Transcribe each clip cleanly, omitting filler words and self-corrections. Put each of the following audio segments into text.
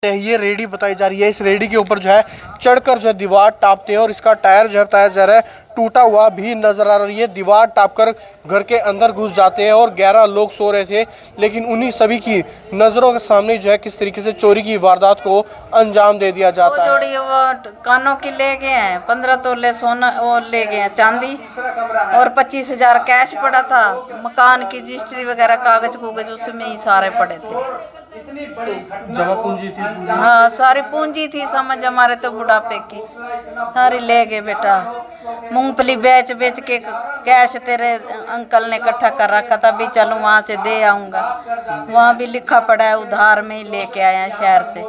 ये रेडी बताई जा रही है। इस रेडी के ऊपर जो है चढ़कर जो है दीवार टापते हैं और इसका टायर जो है बताया जा रहा है टूटा हुआ भी नजर आ रही है। दीवार टापकर घर के अंदर घुस जाते हैं और 11 लोग सो रहे थे, लेकिन उन्हीं सभी की नजरों के सामने जो है किस तरीके से चोरी की वारदात को अंजाम दे दिया जाता है। जोड़ी वो कानों की ले गए हैं, 15 तोले सोना वो ले गए हैं चांदी, और 25,000 कैश पड़ा था। मकान की रजिस्ट्री वगैरह कागज कुगज उसमें ही सारे पड़े थे। जमा पूंजी थी। हाँ सारी पूंजी थी, समझ हमारे तो बुढ़ापे की सारी ले गए बेटा। मूंगफली बेच बेच के कैश तेरे अंकल ने इकट्ठा कर रखा था, भी चलूं वहाँ से दे आऊंगा। वहाँ भी लिखा पड़ा है उधार में ही लेके आए हैं शहर से।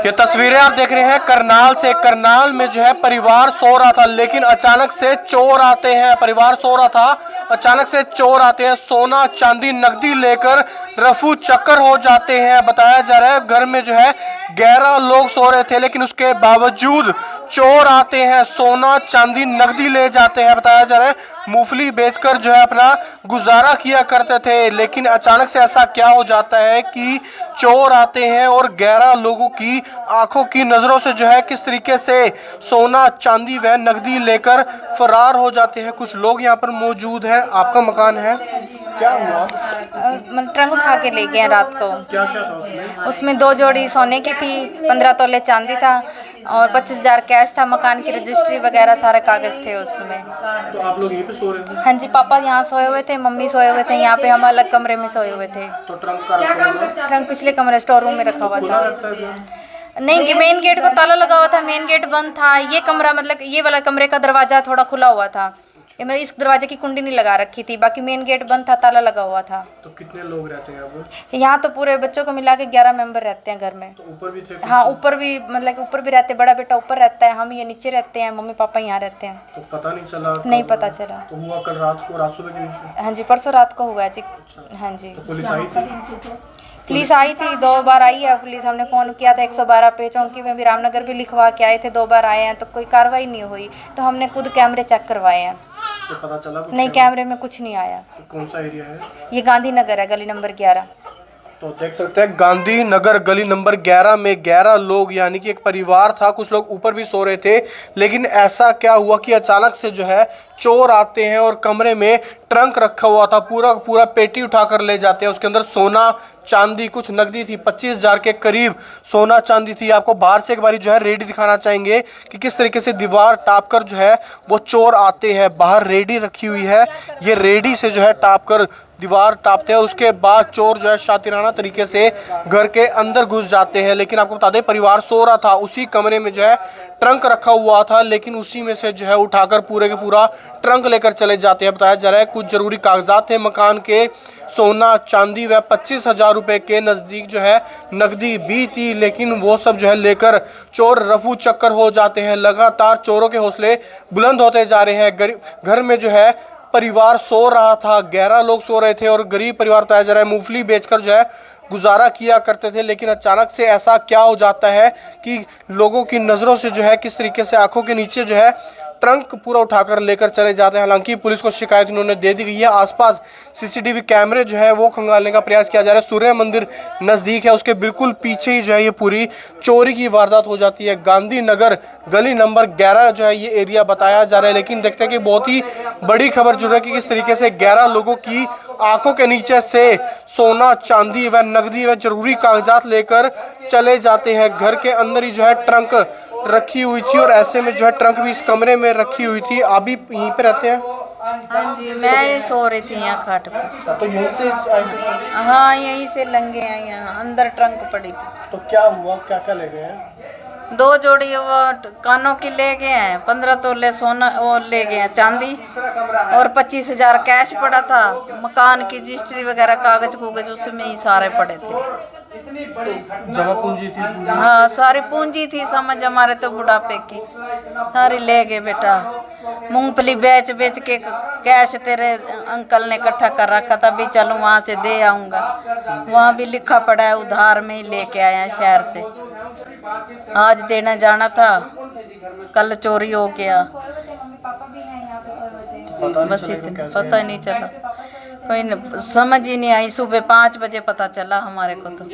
ये तस्वीरें आप देख रहे हैं करनाल से। करनाल में जो है परिवार सो रहा था, लेकिन अचानक से चोर आते हैं। परिवार सो रहा था, अचानक से चोर आते हैं, सोना चांदी नकदी लेकर रफू चक्कर हो जाते हैं। बताया जा रहा है घर में जो है 11 लोग सो रहे थे, लेकिन उसके बावजूद चोर आते हैं, सोना चांदी नकदी ले जाते हैं। बताया जा रहा है मूंगफली बेचकर जो है अपना गुजारा किया करते थे, लेकिन अचानक से ऐसा क्या हो जाता है कि चोर आते हैं और 11 लोगों की आंखों की नजरों से जो है किस तरीके से सोना चांदी व नकदी लेकर फरार हो जाते हैं। कुछ लोग यहाँ पर मौजूद हैं। आपका मकान है, क्या हुआ? ट्रंक उठा के ले गए रात को। क्या क्या था उसमें? उसमें 2 जोड़ी सोने की थी, 15 तोले चांदी था और 25,000 कैश था। मकान की रजिस्ट्री वगैरह सारे कागज थे उसमें। तो आप लोग यहीं पे सो रहे थे? हाँ जी, पापा यहाँ सोए हुए थे, मम्मी सोए हुए थे यहाँ पे, हम अलग कमरे में सोए हुए थे। तो ट्रंक का रखा हुआ? ट्रंक पिछले कमरे स्टोर रूम में रखा हुआ खुला था। रहता है जो? नहीं, मेन गेट को ताला लगा हुआ था, मेन गेट बंद था। ये कमरा मतलब ये वाला कमरे का दरवाजा थोड़ा खुला हुआ था। ये मैं इस दरवाजे की कुंडी नहीं लगा रखी थी, बाकी मेन गेट बंद था, ताला लगा हुआ था। तो कितने लोग रहते हैं अब? यहाँ तो पूरे बच्चों को मिला के 11 मेंबर रहते हैं घर में। तो ऊपर भी थे? हाँ ऊपर भी, मतलब ऊपर भी रहते, बड़ा बेटा ऊपर रहता है, हम ये नीचे रहते हैं, मम्मी पापा यहाँ रहते हैं। तो पता नहीं चला? नहीं पता चला। तो हुआ कल रात को, रात सुबह के बीच? हाँ जी, परसों रात को हुआ जी। हाँ जी, तो पुलिस आई थी? पुलिस आई थी, 2 बार आई है पुलिस। हमने फ़ोन किया था 112 पे, चौंकी में भी रामनगर भी लिखवा के आए थे, 2 बार आए हैं तो कोई कार्रवाई नहीं हुई। तो हमने खुद कैमरे चेक करवाए हैं, तो पता चला कुछ? नहीं कैमरे में कुछ नहीं आया। तो कौन सा एरिया है? ये गांधीनगर है, गली नंबर 11। तो देख सकते हैं गांधीनगर गली नंबर 11 में 11 लोग, यानी कि एक परिवार था। कुछ लोग ऊपर भी सो रहे थे, लेकिन ऐसा क्या हुआ कि अचानक से जो है चोर आते हैं और कमरे में ट्रंक रखा हुआ था, पूरा पूरा पेटी उठाकर ले जाते हैं। उसके अंदर सोना चांदी कुछ नकदी थी, 25,000 के करीब सोना चांदी थी। आपको बाहर से एक बारी जो है रेडी दिखाना चाहेंगे कि किस तरीके से दीवार टाप कर जो है वो चोर आते हैं। बाहर रेडी रखी हुई है, ये रेडी से जो है टाप कर दीवार टापते हैं। उसके बाद चोर जो है शातिराना तरीके से घर के अंदर घुस जाते हैं। लेकिन आपको बता दें परिवार सो रहा था, उसी कमरे में जो है ट्रंक रखा हुआ था, लेकिन उसी में से जो है उठाकर पूरे के पूरा ट्रंक लेकर चले जाते हैं। बताया जा रहा है कुछ जरूरी कागजात थे मकान के, सोना चांदी व 25,000 रुपए के नजदीक जो है नकदी भी थी, लेकिन वो सब जो है लेकर चोर रफू चक्कर हो जाते हैं। लगातार चोरों के हौसले बुलंद होते जा रहे हैं। घर में जो है परिवार सो रहा था, 11 लोग सो रहे थे और गरीब परिवार बताया जा रहा है मूंगफली बेचकर जो है गुजारा किया करते थे। लेकिन अचानक से ऐसा क्या हो जाता है कि लोगों की नज़रों से जो है किस तरीके से आंखों के नीचे जो है ट्रंक पूरा उठाकर लेकर चले जाते हैं। हालांकि पुलिस को शिकायत इन्होंने दे दी गई है। आसपास सीसीटीवी कैमरे जो है वो खंगालने का प्रयास किया जा रहा है। सूर्य मंदिर नज़दीक है, उसके बिल्कुल पीछे ही जो है ये पूरी चोरी की वारदात हो जाती है। गांधीनगर गली नंबर 11 जो है ये एरिया बताया जा रहा है। लेकिन देखते हैं कि बहुत ही बड़ी खबर जुड़ रही है कि किस तरीके से 11 लोगों की आंखों के नीचे से सोना चांदी व नकदी व जरूरी कागजात लेकर चले जाते हैं। घर के अंदर ही जो है ट्रंक रखी हुई थी और ऐसे में जो है ट्रंक भी इस कमरे में रखी हुई थी। आप भी यहीं पे रहते हैं? हाँ जी, मैं सो रही थी यहाँ खाट पे। तो यहीं से आए थे? हाँ यहीं से लंगे हैं, यहाँ अंदर ट्रंक पड़ी थी। तो क्या हुआ, क्या क्या ले गए हैं? 2 जोड़ी वो कानों की ले गए हैं, 15 तोले सोना वो ले गए हैं चांदी, और 25,000 कैश पड़ा था। मकान की रजिस्ट्री वगैरह कागज कुगज उसमें ही सारे पड़े थे। जमा पूंजी थी? हाँ सारी पूंजी थी, समझ हमारे तो बुढ़ापे की सारी ले गए बेटा। मूंगफली बेच बेच के कैश तेरे अंकल ने इकट्ठा कर रखा था, भी चलूं वहाँ से दे आऊंगा। वहाँ भी लिखा पड़ा है उधार में ही लेके आए हैं शहर से। आज देना जाना था, कल चोरी हो गया। बस इतना पता ही नहीं चला। कोई समझ ही नहीं आई। सुबह 5 बजे पता चला हमारे को, तो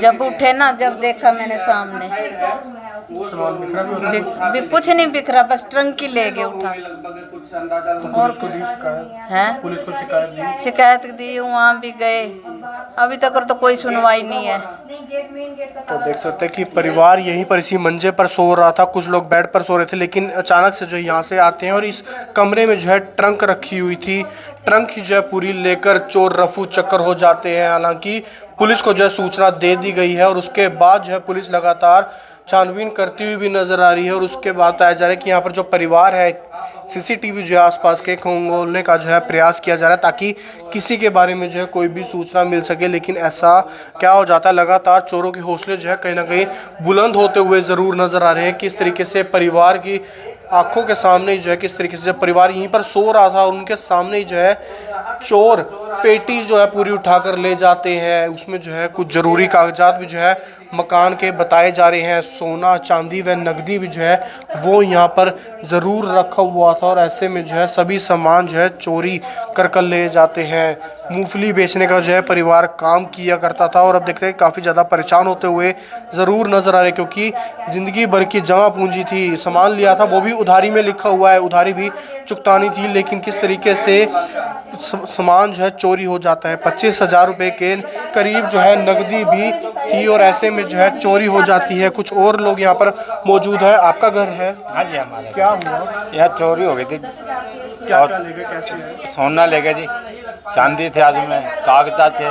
जब उठे ना, जब देखा मैंने सामने भी कुछ नहीं बिखरा, बस ट्रंक ही ले गए उठा। और कुछ है, पुलिस को शिकायत दी? शिकायत दी, वहाँ भी गए, अभी तक तो कोई सुनवाई नहीं है। तो देख सकते हैं कि परिवार यहीं पर इसी मंजे पर सो रहा था, कुछ लोग बेड पर सो रहे थे, लेकिन अचानक से जो यहाँ से आते हैं और इस कमरे में जो है ट्रंक रखी हुई थी, ट्रंक ही जो है पूरी लेकर चोर रफू चक्कर हो जाते हैं। हालांकि पुलिस को जो है सूचना दे दी गई है और उसके बाद जो है पुलिस लगातार छानबीन करती हुई भी नजर आ रही है। और उसके बाद बताया जा रहा है कि यहाँ पर जो परिवार है, सीसीटीवी जो है आसपास के खंगोलने का जो है प्रयास किया जा रहा है ताकि किसी के बारे में जो है कोई भी सूचना मिल सके। लेकिन ऐसा क्या हो जाता है, लगातार चोरों के हौसले जो है कहीं ना कहीं बुलंद होते हुए ज़रूर नज़र आ रहे हैं। किस तरीके से परिवार की आंखों के सामने जो है, किस तरीके से जब परिवार यहीं पर सो रहा था और उनके सामने जो है चोर पेटी जो है पूरी उठाकर ले जाते हैं। उसमें जो है कुछ ज़रूरी कागजात भी जो है मकान के बताए जा रहे हैं, सोना चांदी व नकदी भी जो है वो यहाँ पर ज़रूर रखा हुआ था। और ऐसे में जो है सभी सामान जो है चोरी कर ले जाते हैं। मूंगफली बेचने का जो है परिवार काम किया करता था और अब देखते हैं काफ़ी ज़्यादा परेशान होते हुए ज़रूर नज़र आ रहे, क्योंकि ज़िंदगी भर की जमा पूंजी थी, सामान लिया था वो भी उधारी में लिखा हुआ है, उधारी भी चुकतानी थी, लेकिन किस तरीके से सामान जो है चोरी हो जाता है। 25,000 रुपये के करीब जो है नकदी भी थी और ऐसे में जो है चोरी हो जाती है। कुछ और लोग यहाँ पर मौजूद है। आपका घर है? हाँ जी, हमारे क्या हुआ? यहाँ चोरी हो गई थी। क्या क्या ले गए, कैसे है? सोना ले गए जी, चांदी थे, आज में कागजात थे,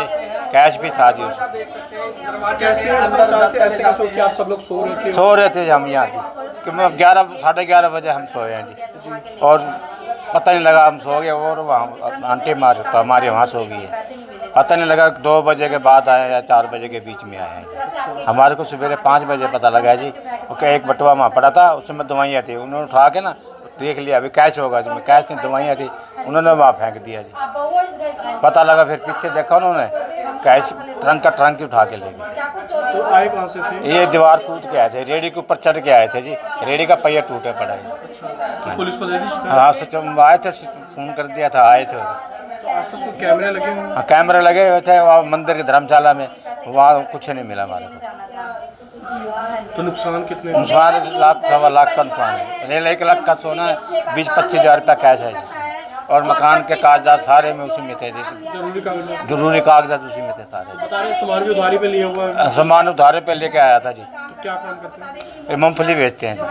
कैश भी था जी उसमें। कैसे अचानक से ऐसे कैसे हो कि आप सब लोग सो रहे थे? सो रहे थे हम यहाँ जी, क्योंकि 11-11:30 बजे हम सोए हैं जी, और पता नहीं लगा हम सो गए और वहाँ आंटी तो हमारी वहाँ सो गई है। पता नहीं लगा 2 बजे के बाद आए या 4 बजे के बीच में आए हैं। हमारे को सवेरे 5 बजे पता लगा जी, ओके एक बटुआ वहाँ पड़ा था, उसमें दवाइयाँ थी, उन्होंने उठा के ना देख लिया, अभी कैश होगा जिसमें कैश नहीं दवाइयाँ थी, उन्होंने वहाँ फेंक दिया जी। पता लगा फिर पीछे देखा उन्होंने, कैश ट्रंक ही उठा के ले गए। तो आए कहाँ से थे? ये दीवार कूद के आए थे, रेडी के ऊपर चढ़ के आए थे जी, रेडी का पहिया टूटे पड़ा है। पुलिस को दे दी शिकायत? हाँ सच आए थे, फोन कर दिया था, आए थे। आसपास कोई कैमरे लगे हुए? हाँ कैमरे लगे हुए थे वहाँ मंदिर की धर्मशाला में, वहाँ कुछ नहीं मिला हमारे को। तो नुकसान कितने? नुकसान 1-1.25 लाख का नुकसान है। 1 लाख का सोना है, 20-25 हज़ार रुपया कैश है और मकान के कागजात सारे में उसी में थे। जरूरी कागजात उसी में थे सारे। बता रहे सामान भी उधारी पे लिया हुआ है? सामान उधारे पे लेके आया था जी। तो क्या काम करते हैं? ये मूंगफली बेचते हैं जी।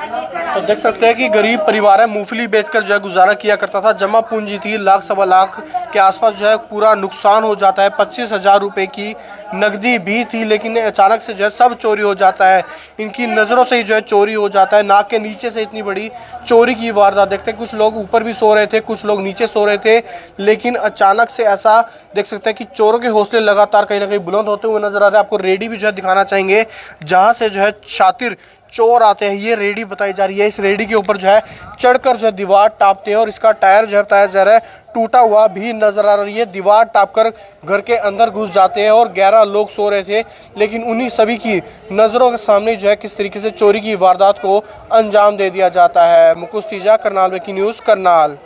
तो देख सकते हैं कि गरीब परिवार है, मूंगफली बेचकर जो है गुजारा किया करता था, जमा पूंजी थी 1-1.25 लाख के आसपास जो है पूरा नुकसान हो जाता है। 25,000 रुपये की नकदी भी थी, लेकिन अचानक से जो है सब चोरी हो जाता है। इनकी नज़रों से ही जो है चोरी हो जाता है, नाक के नीचे से इतनी बड़ी चोरी की वारदात। देखते हैं कुछ लोग ऊपर भी सो रहे थे, कुछ लोग नीचे सो रहे थे, लेकिन अचानक से ऐसा देख सकते हैं कि चोरों के हौसले लगातार कहीं ना कहीं बुलंद होते हुए नजर आ रहे हैं। आपको रेडी भी जो है दिखाना चाहेंगे जहां से जो है शातिर चोर आते हैं। ये रेडी बताई जा रही है, इस रेडी के ऊपर जो है चढ़कर जो है दीवार टापते हैं और इसका टायर जो है बताया जा रहा है टूटा हुआ भी नजर आ रही है। दीवार टापकर घर के अंदर घुस जाते हैं और 11 लोग सो रहे थे, लेकिन उन्हीं सभी की नज़रों के सामने जो है किस तरीके से चोरी की वारदात को अंजाम दे दिया जाता है। मुकुश तीजा, करनाल वेकी न्यूज़, करनाल।